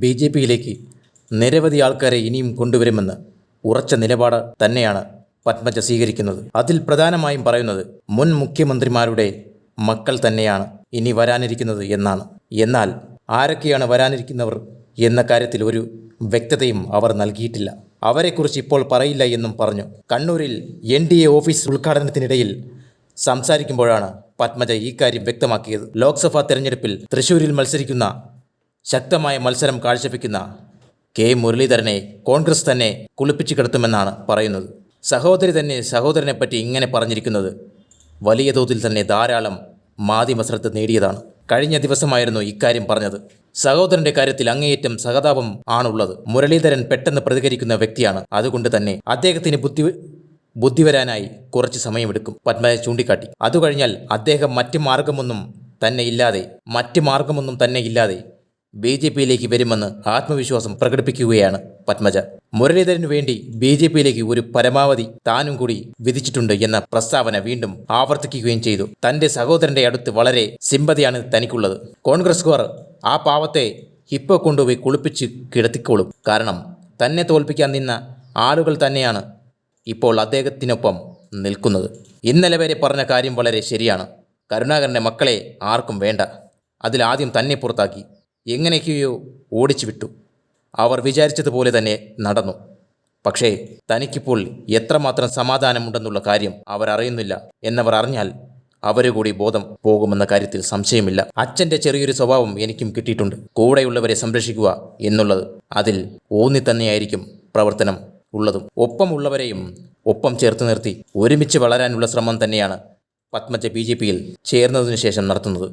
ബി.ജെ.പിയിലേക്ക് നിരവധി ആൾക്കാരെ ഇനിയും കൊണ്ടുവരുമെന്ന് ഉറച്ച നിലപാട് തന്നെയാണ് പത്മജ സ്വീകരിക്കുന്നത്. അതിൽ പ്രധാനമായും പറയുന്നത് മുൻ മുഖ്യമന്ത്രിമാരുടെ മക്കൾ തന്നെയാണ് ഇനി വരാനിരിക്കുന്നത് എന്നാണ്. എന്നാൽ ആരൊക്കെയാണ് വരാനിരിക്കുന്നവർ എന്ന കാര്യത്തിൽ ഒരു വ്യക്തതയും അവർ നൽകിയിട്ടില്ല. അവരെക്കുറിച്ച് ഇപ്പോൾ പറയില്ല എന്നും പറഞ്ഞു. കണ്ണൂരിൽ NDA ഓഫീസ് ഉദ്ഘാടനത്തിനിടയിൽ സംസാരിക്കുമ്പോഴാണ് പത്മജ ഈ കാര്യം വ്യക്തമാക്കിയത്. ലോക്സഭാ തെരഞ്ഞെടുപ്പിൽ തൃശ്ശൂരിൽ മത്സരിക്കുന്ന ശക്തമായ മത്സരം കാഴ്ചവെക്കുന്ന കെ മുരളീധരനെ കോൺഗ്രസ് തന്നെ കുളിപ്പിച്ചു കിടത്തുമെന്നാണ് പറയുന്നത്. സഹോദരി തന്നെ സഹോദരനെപ്പറ്റി ഇങ്ങനെ പറഞ്ഞിരിക്കുന്നത് വലിയ തോതിൽ തന്നെ ധാരാളം മാധ്യമശ്രദ്ധ നേടിയതാണ്. കഴിഞ്ഞ ദിവസമായിരുന്നു ഇക്കാര്യം പറഞ്ഞത്. സഹോദരന്റെ കാര്യത്തിൽ അങ്ങേയറ്റം സഹതാപം ആണുള്ളത്. മുരളീധരൻ പെട്ടെന്ന് പ്രതികരിക്കുന്ന വ്യക്തിയാണ്. അതുകൊണ്ട് തന്നെ അദ്ദേഹത്തിന് ബുദ്ധി വരാനായി കുറച്ച് സമയമെടുക്കും പത്മജ ചൂണ്ടിക്കാട്ടി. അതുകഴിഞ്ഞാൽ അദ്ദേഹം മറ്റ് മാർഗമൊന്നും തന്നെ ഇല്ലാതെ ബി.ജെ.പിയിലേക്ക് വരുമെന്ന് ആത്മവിശ്വാസം പ്രകടിപ്പിക്കുകയാണ് പത്മജ. മുരളീധരനു വേണ്ടി ബി.ജെ.പിയിലേക്ക് ഒരു പരമാവധി താനും കൂടി വിധിച്ചിട്ടുണ്ട് എന്ന പ്രസ്താവന വീണ്ടും ആവർത്തിക്കുകയും ചെയ്തു. തൻ്റെ സഹോദരൻ്റെ അടുത്ത് വളരെ സിമ്പതിയാണ് തനിക്കുള്ളത്. കോൺഗ്രസ്സുകാർ ആ പാവത്തെ ഹിപ്പോ കൊണ്ടുപോയി കുളിപ്പിച്ച് കിടത്തിക്കോളും. കാരണം തന്നെ തോൽപ്പിക്കാൻ നിന്ന ആളുകൾ തന്നെയാണ് ഇപ്പോൾ അദ്ദേഹത്തിനൊപ്പം നിൽക്കുന്നത്. ഇന്നലെ വരെ പറഞ്ഞ കാര്യം വളരെ ശരിയാണ്. കരുണാകരൻ്റെ മക്കളെ ആർക്കും വേണ്ട. അതിലാദ്യം തന്നെ പുറത്താക്കി. എങ്ങനെയൊക്കെയോ ഓടിച്ചു വിട്ടു. അവർ വിചാരിച്ചതുപോലെ തന്നെ നടന്നു. പക്ഷേ തനിക്കിപ്പോൾ എത്രമാത്രം സമാധാനമുണ്ടെന്നുള്ള കാര്യം അവർ അറിയുന്നില്ല. എന്നവർ അറിഞ്ഞാൽ അവരുകൂടി ബോധം പോകുമെന്ന കാര്യത്തിൽ സംശയമില്ല. അച്ഛൻ്റെ ചെറിയൊരു സ്വഭാവം എനിക്കും കിട്ടിയിട്ടുണ്ട്. കൂടെയുള്ളവരെ സംരക്ഷിക്കുക എന്നുള്ളത്. അതിൽ ഊന്നി തന്നെയായിരിക്കും പ്രവർത്തനം ഉള്ളതും. ഒപ്പമുള്ളവരെയും ഒപ്പം ചേർത്ത് നിർത്തി ഒരുമിച്ച് വളരാനുള്ള ശ്രമം തന്നെയാണ് പത്മജ ബി.ജെ.പിയിൽ ചേർന്നതിനു ശേഷം നടത്തുന്നത്.